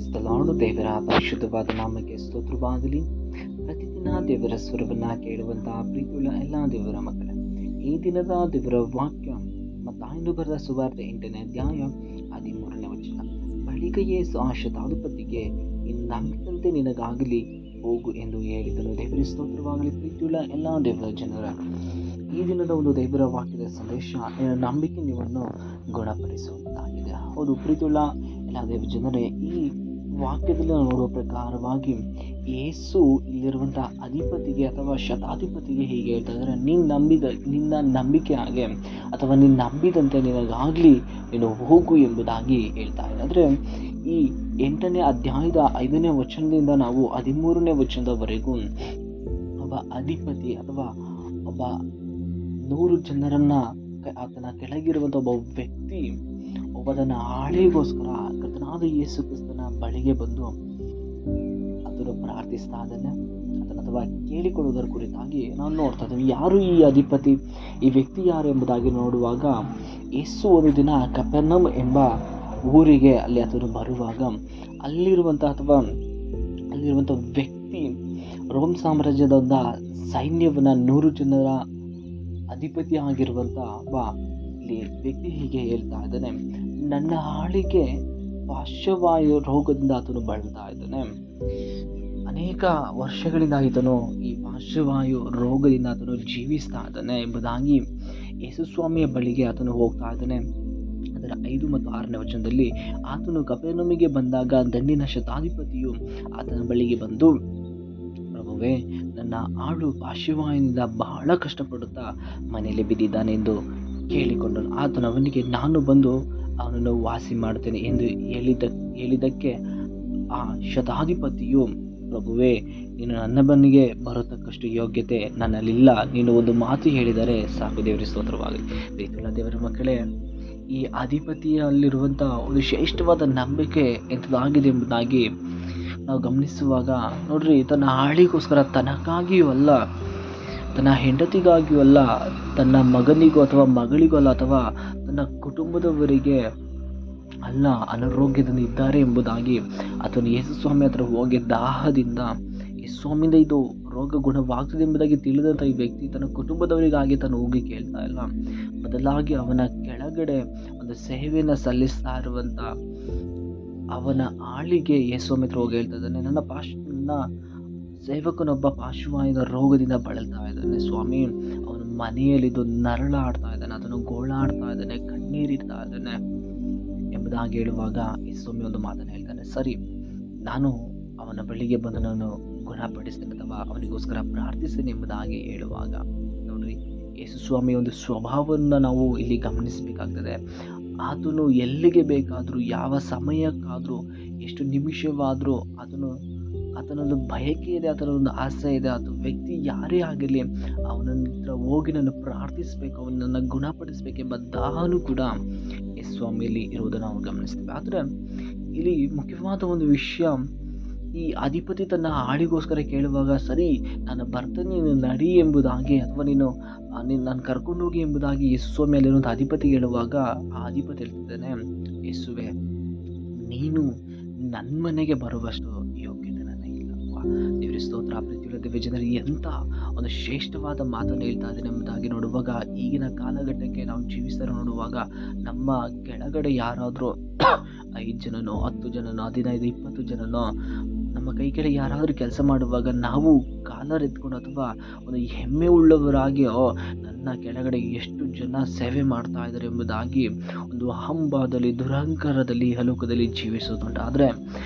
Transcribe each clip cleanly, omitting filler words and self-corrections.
Praise the lord. ದೇವರ ಪರಿಶುದ್ಧವಾದ ನಾಮಕ್ಕೆ ಸ್ತೋತ್ರವಾಗಲಿ. ಪ್ರತಿದಿನ ದೇವರ ಸ್ವರವನ್ನು ಕೇಳುವಂತಹ ಪ್ರೀತಿಯುಳ್ಳ ಎಲ್ಲ ದೇವರ ಮಕ್ಕಳೇ, ಈ ದಿನದ ದೇವರ ವಾಕ್ಯ ಮತ್ತಾಯನು ಬರೆದ ಸುವಾರ್ತೆ 8ನೇ ಅಧ್ಯಾಯ 13ನೇ ವಚನ. ಬಳಿಕ ಯೇಸು ಆ ಶತಾಧಿಪತಿಗೆ, ನೀನು ನಂಬಿದಂತೆ ನಿನಗಾಗಲಿ, ಹೋಗು ಎಂದು ಹೇಳಿದನು. ದೇವರ ಸ್ತೋತ್ರವಾಗಲಿ. ಪ್ರೀತಿಯುಳ್ಳ ಎಲ್ಲ ದೇವರ ಜನರ, ಈ ದಿನದ ಒಂದು ದೇವರ ವಾಕ್ಯದ ಸಂದೇಶ ನಂಬಿಕೆ ನಿಮ್ಮನ್ನು ಗುಣಪಡಿಸುವಂತಾಗಿದೆ. ಹೌದು ಪ್ರೀತಿಯುಳ್ಳ ಎಲ್ಲ ದೇವರ ಜನರೇ, ಈ ವಾಕ್ಯದಲ್ಲಿ ನಾವು ನೋಡುವ ಪ್ರಕಾರವಾಗಿ ಯೇಸು ಇಲ್ಲಿರುವಂತಹ ಅಧಿಪತಿಗೆ ಅಥವಾ ಶತಾಧಿಪತಿಗೆ ಹೀಗೆ ಹೇಳ್ತಾ ಇದ್ದಾರೆ, ನಿನ್ನ ನಂಬಿಕೆ ಹಾಗೆ ಅಥವಾ ನೀನು ನಂಬಿದಂತೆ ನಿನಗಾಗಲಿ, ನೀನು ಹೋಗು ಎಂಬುದಾಗಿ ಹೇಳ್ತಾ ಇದೆ. ಅಂದರೆ ಈ 8ನೇ ಅಧ್ಯಾಯದ 5ನೇ ವಚನದಿಂದ ನಾವು 13ನೇ ವಚನದವರೆಗೂ ಒಬ್ಬ ಅಧಿಪತಿ ಅಥವಾ ಒಬ್ಬ 100 ಜನರನ್ನ ಆತನ ಕೆಳಗಿರುವಂಥ ಒಬ್ಬ ವ್ಯಕ್ತಿ ಒಬ್ಬದನ್ನ ಆಳಿಗೋಸ್ಕರ ಕರ್ತನಾದ ಯೇಸು ಕ್ರಿಸ್ತನ ಬಳಿಗೆ ಬಂದು ಅದನ್ನು ಪ್ರಾರ್ಥಿಸ್ತಾ ಇದ್ದಾನೆ. ಅಥವಾ ಕೇಳಿಕೊಳ್ಳುವುದರ ಕುರಿತಾಗಿ ನಾವು ನೋಡ್ತಾ ಇದ್ದೀವಿ. ಯಾರು ಈ ಅಧಿಪತಿ, ಈ ವ್ಯಕ್ತಿ ಯಾರು ಎಂಬುದಾಗಿ ನೋಡುವಾಗ, ಯೇಸು ಒಂದು ದಿನ ಕಪೆರ್ನೌಮ್ ಎಂಬ ಊರಿಗೆ ಅಲ್ಲಿ ಆತನು ಬರುವಾಗ ಅಲ್ಲಿರುವಂಥ ವ್ಯಕ್ತಿ ರೋಮ್ ಸಾಮ್ರಾಜ್ಯದ ಒಂದು ಸೈನ್ಯವನ್ನ 100 ಜನರ ಅಧಿಪತಿ ಆಗಿರುವಂಥ ಇಲ್ಲಿ ವ್ಯಕ್ತಿ ಹೀಗೆ ಹೇಳ್ತಾ ಇದ್ದಾನೆ, ನನ್ನ ಆಳಿಗೆ ಪಾರ್ಶ್ವವಾಯು ರೋಗದಿಂದ ಆತನು ಬಳಲ್ತಾ ಇದ್ದಾನೆ. ಅನೇಕ ವರ್ಷಗಳಿಂದ ಆತನು ಈ ಪಾರ್ಶ್ವವಾಯು ರೋಗದಿಂದ ಆತನು ಜೀವಿಸ್ತಾ ಇದ್ದಾನೆ ಎಂಬುದಾಗಿ ಯೇಸು ಸ್ವಾಮಿಯ ಬಳಿಗೆ ಆತನು ಹೋಗ್ತಾ ಇದ್ದಾನೆ. ಅದರ 5 ಮತ್ತು 6ನೇ ವಚನದಲ್ಲಿ, ಆತನು ಕಪೆರ್ನೌಮಿಗೆ ಬಂದಾಗ ದಂಡಿನ ಶತಾಧಿಪತಿಯು ಆತನ ಬಳಿಗೆ ಬಂದು, ಪ್ರಭುವೇ, ನನ್ನ ಆಳು ಪಾರ್ಶ್ವವಾಯುವಿನಿಂದ ಬಹಳ ಕಷ್ಟಪಡುತ್ತಾ ಮನೆಯಲ್ಲಿ ಬಿದ್ದಿದ್ದಾನೆ ಎಂದು ಕೇಳಿಕೊಂಡನು. ಆತನು ಅವನಿಗೆ, ನಾನು ಬಂದು ಅವನನ್ನು ವಾಸಿ ಮಾಡುತ್ತೇನೆ ಎಂದು ಹೇಳಿದ್ದಕ್ಕೆ ಆ ಶತಾಧಿಪತಿಯು, ಪ್ರಭುವೇ, ನೀನು ನನ್ನ ಬನ್ನಿಗೆ ಬರತಕ್ಕಷ್ಟು ಯೋಗ್ಯತೆ ನನ್ನಲ್ಲಿಲ್ಲ, ನೀನು ಒಂದು ಮಾತು ಹೇಳಿದರೆ ಸಾಕು. ದೇವರ ಸ್ತೋತ್ರವಾಗಲಿ. ಪ್ರೀತಿಯುಳ್ಳ ದೇವರ ಮಕ್ಕಳೇ, ಈ ಅಧಿಪತಿಯಲ್ಲಿರುವಂಥ ಒಂದು ಶ್ರೇಷ್ಠವಾದ ನಂಬಿಕೆ ಎಂಥದ್ದಾಗಿದೆ ಎಂಬುದಾಗಿ ನಾವು ಗಮನಿಸುವಾಗ ನೋಡ್ರಿ, ತನ್ನ ಆಳಿಗೋಸ್ಕರ ತನಗಾಗಿಯೂ ಅಲ್ಲ, ತನ್ನ ಹೆಂಡತಿಗಾಗಿಯೂ ಅಲ್ಲ, ತನ್ನ ಮಗನಿಗೂ ಅಥವಾ ಮಗಳಿಗೂ ಅಲ್ಲ, ಅಥವಾ ತನ್ನ ಕುಟುಂಬದವರಿಗೆ ಅಲ್ಲ, ಅನಾರೋಗ್ಯದಿಂದ ಇದ್ದಾರೆ ಎಂಬುದಾಗಿ ಆತನು ಯೇಸು ಸ್ವಾಮಿ ಹತ್ರ ಹೋಗಿ ದಾಹದಿಂದ, ಯೇಸು ಸ್ವಾಮಿಯಿಂದ ಇದು ರೋಗ ಗುಣವಾಗ್ತದೆ ಎಂಬುದಾಗಿ ತಿಳಿದಂಥ ಈ ವ್ಯಕ್ತಿ ತನ್ನ ಕುಟುಂಬದವರಿಗಾಗಿ ತಾನು ಹೋಗಿ ಕೇಳ್ತಾ ಇಲ್ಲ, ಬದಲಾಗಿ ಅವನ ಕೆಳಗಡೆ ಒಂದು ಸೇವೆಯನ್ನು ಸಲ್ಲಿಸ್ತಾ ಇರುವಂಥ ಅವನ ಆಳಿಗೆ ಯೇಸು ಸ್ವಾಮಿ ಹತ್ರ ಹೋಗಿ ಹೇಳ್ತಾ ಇದ್ದಾನೆ, ನನ್ನ ಸೇವಕನೊಬ್ಬ ಪಾರ್ಶ್ವವಾಯುವಿನ ರೋಗದಿಂದ ಬಳಲ್ತಾ ಇದ್ದಾನೆ ಸ್ವಾಮಿ, ಅವನ ಮನೆಯಲ್ಲಿದ್ದು ನರಳಾಡ್ತಾ ಇದ್ದಾನೆ, ಅದನ್ನು ಗೋಳಾಡ್ತಾ ಇದ್ದಾನೆ, ಕಣ್ಣೀರಿಡ್ತಾ ಇದ್ದಾನೆ ಎಂಬುದಾಗಿ ಹೇಳುವಾಗ ಯೇಸು ಸ್ವಾಮಿ ಒಂದು ಮಾತನ್ನು ಹೇಳ್ತಾನೆ, ಸರಿ, ನಾನು ಅವನ ಬಳಿಗೆ ಬಂದು ನಾನು ಗುಣಪಡಿಸ್ತೇನೆ ಅಥವಾ ಅವನಿಗೋಸ್ಕರ ಪ್ರಾರ್ಥಿಸ್ತೇನೆ ಎಂಬುದಾಗಿ ಹೇಳುವಾಗ ನೋಡ್ರಿ, ಯೇಸು ಸ್ವಾಮಿ ಒಂದು ಸ್ವಭಾವವನ್ನು ನಾವು ಇಲ್ಲಿ ಗಮನಿಸಬೇಕಾಗ್ತದೆ. ಆತನು ಎಲ್ಲಿಗೆ ಬೇಕಾದರೂ, ಯಾವ ಸಮಯಕ್ಕಾದರೂ, ಎಷ್ಟು ನಿಮಿಷವಾದರೂ ಆತನೊಂದು ಬಯಕೆ ಇದೆ, ಆತನೊಂದು ಆಸೆ ಇದೆ. ಆತ ವ್ಯಕ್ತಿ ಯಾರೇ ಆಗಿರಲಿ, ಅವನ ಹತ್ರ ಹೋಗಿ ನಾನು ಪ್ರಾರ್ಥಿಸಬೇಕು, ಅವನನ್ನು ಗುಣಪಡಿಸಬೇಕೆಂಬ ದಾಹನೂ ಕೂಡ ಯೇಸು ಸ್ವಾಮಿಯಲ್ಲಿ ಇರುವುದನ್ನು ನಾವು ಗಮನಿಸ್ತೇವೆ. ಆದರೆ ಇಲ್ಲಿ ಮುಖ್ಯವಾದ ಒಂದು ವಿಷಯ, ಈ ಅಧಿಪತಿ ತನ್ನ ಆಳಿಗೋಸ್ಕರ ಕೇಳುವಾಗ, ಸರಿ, ನಾನು ಬರ್ತೇನೆ, ನೀನು ನಡಿ ಎಂಬುದಾಗಿ, ಅಥವಾ ನಾನು ಕರ್ಕೊಂಡು ಹೋಗಿ ಎಂಬುದಾಗಿ ಯೇಸು ಸ್ವಾಮಿ ಅಲ್ಲಿರುವಂಥ ಅಧಿಪತಿಗೆ ಹೇಳುವಾಗ, ಆ ಅಧಿಪತಿ ಹೇಳ್ತಿದ್ದಾನೆ, ಯೇಸುವೆ, ನೀನು ನನ್ನ ಮನೆಗೆ ಬರುವಷ್ಟು ಯೋಗ್ಯತೆ ನನಗಿಲ್ಲ. ದೇವರ ಸ್ತೋತ್ರ. ಪ್ರೀತಿಯುಳ್ಳ ದೇವ ಜನರು, ಎಂಥ ಒಂದು ಶ್ರೇಷ್ಠವಾದ ಮಾತನ್ನು ಹೇಳ್ತಾ ಇದ್ದೇನೆ ಎಂಬುದಾಗಿ ನೋಡುವಾಗ, ಈಗಿನ ಕಾಲಘಟ್ಟಕ್ಕೆ ನಾವು ಜೀವಿಸ್ತಾರೆ ನೋಡುವಾಗ, ನಮ್ಮ ಕೆಳಗಡೆ ಯಾರಾದರೂ 5 ಜನನೋ 10 ಜನನೋ 15 20 ಜನನೋ ನಮ್ಮ ಕೈ ಕೆಳಗೆ ಯಾರಾದರೂ ಕೆಲಸ ಮಾಡುವಾಗ ನಾವು ಕಾಲರ್ ಎತ್ಕೊಂಡು ಅಥವಾ ಒಂದು ಹೆಮ್ಮೆ ಉಳ್ಳವರಾಗಿ, ನನ್ನ ಕೆಳಗಡೆ ಎಷ್ಟು ಜನ ಸೇವೆ ಮಾಡ್ತಾ ಇದ್ದಾರೆ ಎಂಬುದಾಗಿ ಒಂದು ಅಹಂಭಾವದಲ್ಲಿ, ದುರಹಂಕಾರದಲ್ಲಿ ಲೋಕದಲ್ಲಿ ಜೀವಿಸೋದುಂಟು. ಆದರೆ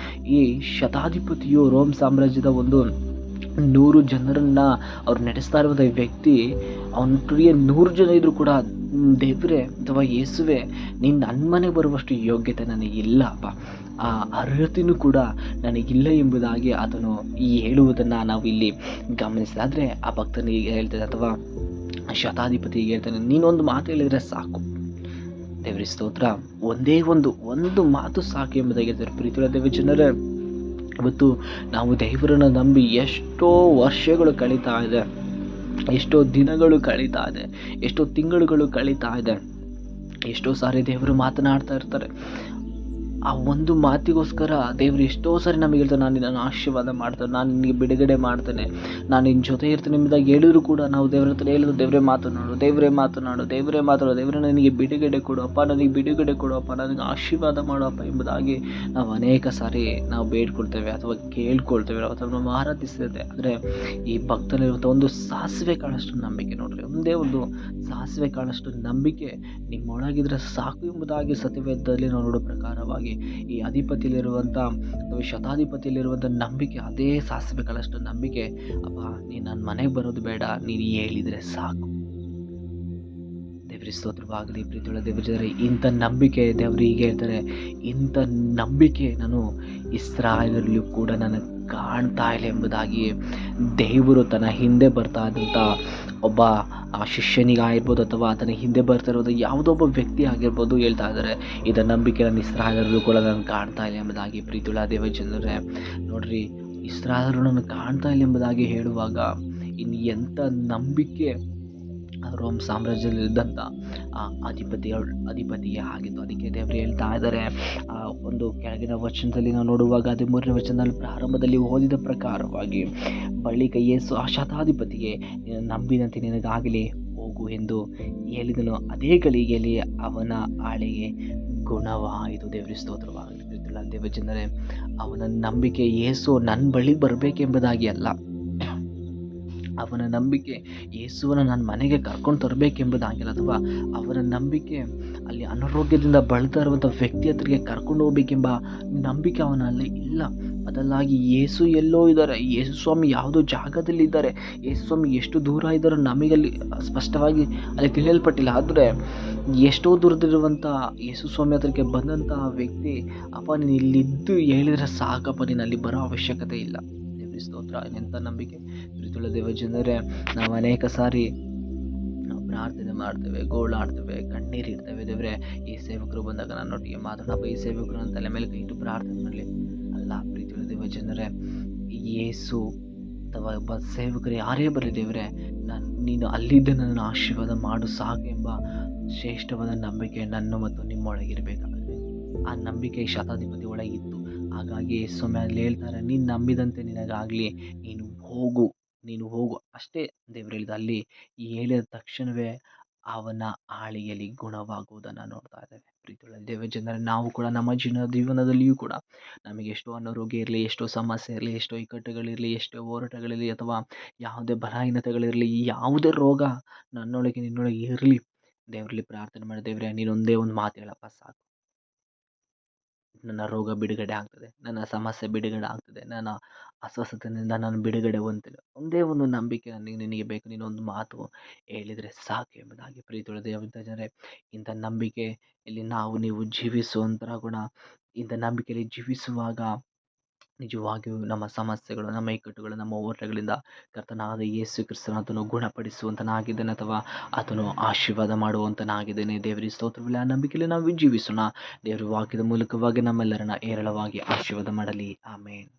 ಈ ಶತಾಧಿಪತಿಯು ರೋಮ್ ಸಾಮ್ರಾಜ್ಯದ ಒಂದು 100 ಜನರನ್ನ ಅವ್ರು ನಡೆಸ್ತಾ ಇರುವಂಥ ವ್ಯಕ್ತಿ, ಅವನಿಗೆ 100 ಜನ ಇದ್ರೂ ಕೂಡ, ದೇವರೇ ಅಥವಾ ಯೇಸುವೆ, ನೀನು ನನ್ನ ಮನೆಗೆ ಬರುವಷ್ಟು ಯೋಗ್ಯತೆ ನನಗಿಲ್ಲಪ್ಪ, ಆ ಅರ್ಹತೆಯೂ ಕೂಡ ನನಗಿಲ್ಲ ಎಂಬುದಾಗಿ ಆತನು ಹೇಳುವುದನ್ನು ನಾವು ಇಲ್ಲಿ ಗಮನಿಸಿದ. ಆದರೆ ಆ ಭಕ್ತನಿಗೆ ಹೇಳ್ತಾನೆ ಅಥವಾ ಶತಾಧಿಪತಿಗೆ ಹೇಳ್ತಾನೆ, ನೀನೊಂದು ಮಾತು ಹೇಳಿದರೆ ಸಾಕು. ದೇವರ ಸ್ತೋತ್ರ. ಒಂದೇ ಒಂದು ಮಾತು ಸಾಕು ಎಂಬುದಾಗಿ ಹೇಳ್ತಾರೆ. ಪ್ರೀತಿಯುಳ್ಳ ದೇವ ಜನರೇ, ಇವತ್ತು ನಾವು ದೇವರನ್ನು ನಂಬಿ ಎಷ್ಟೋ ವರ್ಷಗಳು ಕಳೀತಾ ಇದೆ, ಎಷ್ಟೋ ದಿನಗಳು ಕಳೀತಾ ಇದೆ, ಎಷ್ಟೋ ತಿಂಗಳುಗಳು ಕಳೀತಾ ಇದೆ. ಎಷ್ಟೋ ಸಾರಿ ದೇವರು ಮಾತನಾಡ್ತಾ ಇರ್ತಾರೆ, ಆ ಒಂದು ಮಾತಿಗೋಸ್ಕರ ದೇವರು ಎಷ್ಟೋ ಸಾರಿ ನಮಗೆ ಹೇಳ್ತಾರೆ, ನಾನು ನಿನ್ನನ್ನು ಆಶೀರ್ವಾದ ಮಾಡ್ತೇನೆ, ನಾನು ನಿನಗೆ ಬಿಡುಗಡೆ ಮಾಡ್ತೇನೆ, ನಾನು ನಿನ್ನ ಜೊತೆ ಇರ್ತೀನಿ ಎಂಬುದಾಗಿ ಹೇಳಿದ್ರು ಕೂಡ ನಾವು ದೇವರ ಹತ್ರ ಹೇಳಿದ್ರು, ದೇವರೇ ಮಾತನಾಡು, ದೇವರೇ ಮಾತನಾಡು, ದೇವರೇ ಮಾತನಾಡು, ದೇವರೇ ನನಗೆ ಬಿಡುಗಡೆ ಕೊಡು ಅಪ್ಪ, ನನಗೆ ಬಿಡುಗಡೆ ಕೊಡು ಅಪ್ಪ, ನನಗೆ ಆಶೀರ್ವಾದ ಮಾಡು ಅಪ್ಪ ಎಂಬುದಾಗಿ ನಾವು ಅನೇಕ ಸಾರಿ ನಾವು ಬೇಡ್ಕೊಳ್ತೇವೆ ಅಥವಾ ಕೇಳ್ಕೊಳ್ತೇವೆ ಅಥವಾ ನಾವು ಆರಾಧಿಸ್ತೇವೆ. ಆದರೆ ಈ ಭಕ್ತನಿರುವಂಥ ಒಂದು ಸಾಸಿವೆ ಕಾಳಷ್ಟು ನಂಬಿಕೆ ನೋಡ್ರಿ, ಒಂದೇ ಒಂದು ಸಾಸಿವೆ ಕಾಳಷ್ಟು ನಂಬಿಕೆ ನಿಮ್ಮೊಳಗಿದ್ರೆ ಸಾಕು ಎಂಬುದಾಗಿ ಸತ್ಯವೇದದಲ್ಲಿ ನಾವು ನೋಡೋ ಪ್ರಕಾರವಾಗಿ ಈ ಅಧಿಪತಿಯಲ್ಲಿರುವಂಥ ಅಥವಾ ಶತಾಧಿಪತಿಯಲ್ಲಿರುವಂಥ ನಂಬಿಕೆ, ಅದೇ ಸಾಸಿವೆ ಕಾಳಷ್ಟು ನಂಬಿಕೆ. ಅಪ್ಪ ನೀನು ನನ್ನ ಮನೆಗೆ ಬರೋದು ಬೇಡ, ನೀನು ಹೇಳಿದರೆ ಸಾಕು. ದೇವರ ಸ್ತೋತ್ರವಾಗಲಿ. ಪ್ರೀತಿಯುಳ್ಳ ದೇವರ ಜನರೇ, ಇಂಥ ನಂಬಿಕೆ ದೇವರು ಹೀಗೆ ಹೇಳ್ತಾರೆ, ಇಂಥ ನಂಬಿಕೆ ನಾನು ಇಸ್ರಾಯೇಲರಲ್ಲೂ ಕೂಡ ನಾನು ಕಾಣ್ತಾ ಇಲ್ಲ ಎಂಬುದಾಗಿ ದೇವರು ತನ್ನ ಹಿಂದೆ ಬರ್ತಾ ಇದ್ದಂಥ ಒಬ್ಬ ಶಿಷ್ಯನಿಗಾಗಿರ್ಬೋದು ಅಥವಾ ತನ್ನ ಹಿಂದೆ ಬರ್ತಾ ಇರೋದು ಯಾವುದೋ ಒಬ್ಬ ವ್ಯಕ್ತಿ ಆಗಿರ್ಬೋದು ಹೇಳ್ತಾ ಇದ್ದಾರೆ, ಇದರ ನಂಬಿಕೆ ನಾನು ಇಸ್ರಾಯೇಲರಲ್ಲೂ ಕೂಡ ನಾನು ಕಾಣ್ತಾ ಇಲ್ಲ ಎಂಬುದಾಗಿ. ಪ್ರೀತಿಯುಳ್ಳ ದೇವರ ಜನರೇ ನೋಡ್ರಿ, ಇಸ್ರಾಯೇಲರು ನಾನು ಕಾಣ್ತಾ ಇಲ್ಲ ಎಂಬುದಾಗಿ ಹೇಳುವಾಗ ಇನ್ನು ಎಂಥ ನಂಬಿಕೆ ರೋಮ್ ಸಾಮ್ರಾಜ್ಯದಲ್ಲಿದ್ದಂಥ ಅಧಿಪತಿಗೆ ಆಗಿತ್ತು. ಅದಕ್ಕೆ ದೇವರು ಹೇಳ್ತಾ ಇದ್ದಾರೆ, ಒಂದು ಕೆಳಗಿನ ವಚನದಲ್ಲಿ ನಾವು ನೋಡುವಾಗ 13ನೇ ವಚನದಲ್ಲಿ ಪ್ರಾರಂಭದಲ್ಲಿ ಓದಿದ ಪ್ರಕಾರವಾಗಿ, ಬಳಿಕ ಯೇಸು ಆ ಶತಾಧಿಪತಿಗೆ ನಂಬಿದಂತೆ ನಿನಗಾಗಲಿ ಹೋಗು ಎಂದು ಹೇಳಿದನು. ಅದೇ ಗಳಿಗೆಯಲ್ಲಿ ಅವನ ಆಳೆಗೆ ಗುಣವಾಯಿತು. ದೇವರ ಸ್ತೋತ್ರವಾಗಲಿ. ದೇವ ಜನರೇ, ಅವನ ನಂಬಿಕೆ ಯೇಸು ನನ್ನ ಬಳಿ ಬರಬೇಕೆಂಬುದಾಗಿ ಅಲ್ಲ, ಅವನ ನಂಬಿಕೆ ಯೇಸುವನ್ನು ನನ್ನ ಮನೆಗೆ ಕರ್ಕೊಂಡು ತರಬೇಕೆಂಬುದಾಗಿಲ್ಲ, ಅಥವಾ ಅವನ ನಂಬಿಕೆ ಅಲ್ಲಿ ಅನಾರೋಗ್ಯದಿಂದ ಬಳಲ್ತಾ ಇರುವಂಥ ವ್ಯಕ್ತಿ ಹತ್ತಿರಗೆ ಕರ್ಕೊಂಡು ಹೋಗ್ಬೇಕೆಂಬ ನಂಬಿಕೆ ಅವನಲ್ಲಿ ಇಲ್ಲ. ಬದಲಾಗಿ ಯೇಸು ಎಲ್ಲೋ ಇದ್ದಾರೆ, ಯೇಸು ಸ್ವಾಮಿ ಯಾವುದೋ ಜಾಗದಲ್ಲಿ ಇದ್ದಾರೆ, ಯೇಸು ಸ್ವಾಮಿ ಎಷ್ಟು ದೂರ ಇದ್ದಾರೋ ನಮಗಲ್ಲಿ ಸ್ಪಷ್ಟವಾಗಿ ಅಲ್ಲಿ ತಿಳಿಯಲ್ಪಟ್ಟಿಲ್ಲ. ಆದರೆ ಎಷ್ಟೋ ದೂರದಲ್ಲಿರುವಂಥ ಯೇಸು ಸ್ವಾಮಿ ಹತ್ರಕ್ಕೆ ಬಂದಂಥ ವ್ಯಕ್ತಿ, ಅಪ್ಪ ನೀನು ಇಲ್ಲಿದ್ದು ಹೇಳಿದರೆ ಸಾಕಪ್ಪ, ನೀನು ಅಲ್ಲಿ ಬರೋ ಅವಶ್ಯಕತೆ ಇಲ್ಲ. ಸ್ತೋತ್ರ. ಎಂಥ ನಂಬಿಕೆ. ಪ್ರೀತಿಯುಳ್ಳ ದೇವ ಜನರೇ, ನಾವು ಅನೇಕ ಸಾರಿ ನಾವು ಪ್ರಾರ್ಥನೆ ಮಾಡ್ತೇವೆ, ಗೋಳಾಡ್ತೇವೆ, ಕಣ್ಣೀರಿಡ್ತೇವೆ. ದೇವರೇ, ಈ ಸೇವಕರು ಬಂದಾಗ ನನ್ನೊಟ್ಟಿಗೆ ಮಾತಾಡಪ್ಪ, ಈ ಸೇವಕರು ನನ್ನ ತಲೆ ಮೇಲೆ ಕೈ ಇಟ್ಟು ಪ್ರಾರ್ಥನೆ ಮಾಡಲಿ ಅಲ್ಲ. ಪ್ರೀತಿಯುಳ್ಳ ದೇವ ಜನರೇ, ಯೇಸು ಅಥವಾ ಒಬ್ಬ ಸೇವಕರು ಯಾರೇ ಬರಲಿ, ದೇವರೇ ನೀನು ಅಲ್ಲಿದ್ದ ನನ್ನನ್ನು ಆಶೀರ್ವಾದ ಮಾಡು ಸಾಕು ಎಂಬ ಶ್ರೇಷ್ಠವಾದ ನಂಬಿಕೆ ನನ್ನ ಮತ್ತು ನಿಮ್ಮೊಳಗಿರಬೇಕಾಗಿದೆ. ಆ ನಂಬಿಕೆ ಶತಾಧಿಪತಿ ಒಳಗಿತ್ತು. ಹಾಗಾಗಿ ಸ್ವಾಮಿ ಅಲ್ಲಿ ಹೇಳ್ತಾರೆ, ನೀನು ನಂಬಿದಂತೆ ನಿನಗಾಗಲಿ, ನೀನು ಹೋಗು ಅಷ್ಟೇ ದೇವರು ಹೇಳಿದ. ಅಲ್ಲಿ ಹೇಳಿದ ತಕ್ಷಣವೇ ಅವನ ಆಳಿಯಲ್ಲಿ ಗುಣವಾಗುವುದನ್ನು ನೋಡ್ತಾ ಇದ್ದೇವೆ. ಪ್ರೀತಿಯುಳ್ಳ ದೇವ ಜನರೇ, ನಾವು ಕೂಡ ನಮ್ಮ ಜೀವನದಲ್ಲಿಯೂ ಕೂಡ ನಮಗೆ ಎಷ್ಟೋ ಅನಾರೋಗ್ಯ ಇರಲಿ, ಎಷ್ಟೋ ಸಮಸ್ಯೆ ಇರಲಿ, ಎಷ್ಟೋ ಇಕ್ಕಟ್ಟುಗಳಿರಲಿ, ಎಷ್ಟೋ ಹೋರಾಟಗಳಿರಲಿ, ಅಥವಾ ಯಾವುದೇ ಬಲಹೀನತೆಗಳಿರಲಿ, ಯಾವುದೇ ರೋಗ ನನ್ನೊಳಗೆ ನಿನ್ನೊಳಗೆ ಇರಲಿ, ದೇವರಲ್ಲಿ ಪ್ರಾರ್ಥನೆ ಮಾಡಿ, ದೇವರೇ ನೀನೊಂದೇ ಒಂದು ಮಾತು ಹೇಳಪ್ಪ ಸಾಕು, ನನ್ನ ರೋಗ ಬಿಡುಗಡೆ ಆಗ್ತದೆ, ನನ್ನ ಸಮಸ್ಯೆ ಬಿಡುಗಡೆ ಆಗ್ತದೆ, ನನ್ನ ಅಸ್ವಸ್ಥತೆಯಿಂದ ನಾನು ಬಿಡುಗಡೆ ಹೊಂದಿಲ್ಲ. ಒಂದೇ ಒಂದು ನಂಬಿಕೆ ನಿನಗೆ ಬೇಕು, ನೀನೊಂದು ಮಾತು ಹೇಳಿದರೆ ಸಾಕು ಎಂಬುದಾಗಿ. ಪ್ರೀತಿಯುಳ್ಳ ದೇವರ ಜನರೇ, ಇಂಥ ನಂಬಿಕೆ ಇಲ್ಲಿ ನೀವು ಜೀವಿಸುವಂಥ ಗುಣ, ಇಂಥ ನಂಬಿಕೆಯಲ್ಲಿ ಜೀವಿಸುವಾಗ ನಿಜವಾಗಿಯೂ ನಮ್ಮ ಸಮಸ್ಯೆಗಳು, ನಮ್ಮ ಇಕ್ಕಟ್ಟುಗಳು, ನಮ್ಮ ಹೋರಾಟಗಳಿಂದ ಕರ್ತನಾದ ಯೇಸು ಕ್ರಿಸ್ತನಾತನು ಗುಣಪಡಿಸುವಂತನಾಗಿದ್ದಾನೆ, ಅಥವಾ ಆತನು ಆಶೀರ್ವಾದ ಮಾಡುವಂತನಾಗಿದ್ದಾನೆ. ದೇವರಿಗೆ ಸ್ತೋತ್ರವಿಲ್ಲ. ಆ ನಂಬಿಕೆಯಲ್ಲಿ ನಾವು ಜೀವಿಸೋಣ. ದೇವರ ವಾಕ್ಯದ ಮೂಲಕವಾಗಿ ನಮ್ಮೆಲ್ಲರನ್ನ ಏರಳವಾಗಿ ಆಶೀರ್ವಾದ ಮಾಡಲಿ. ಆಮೇನ್.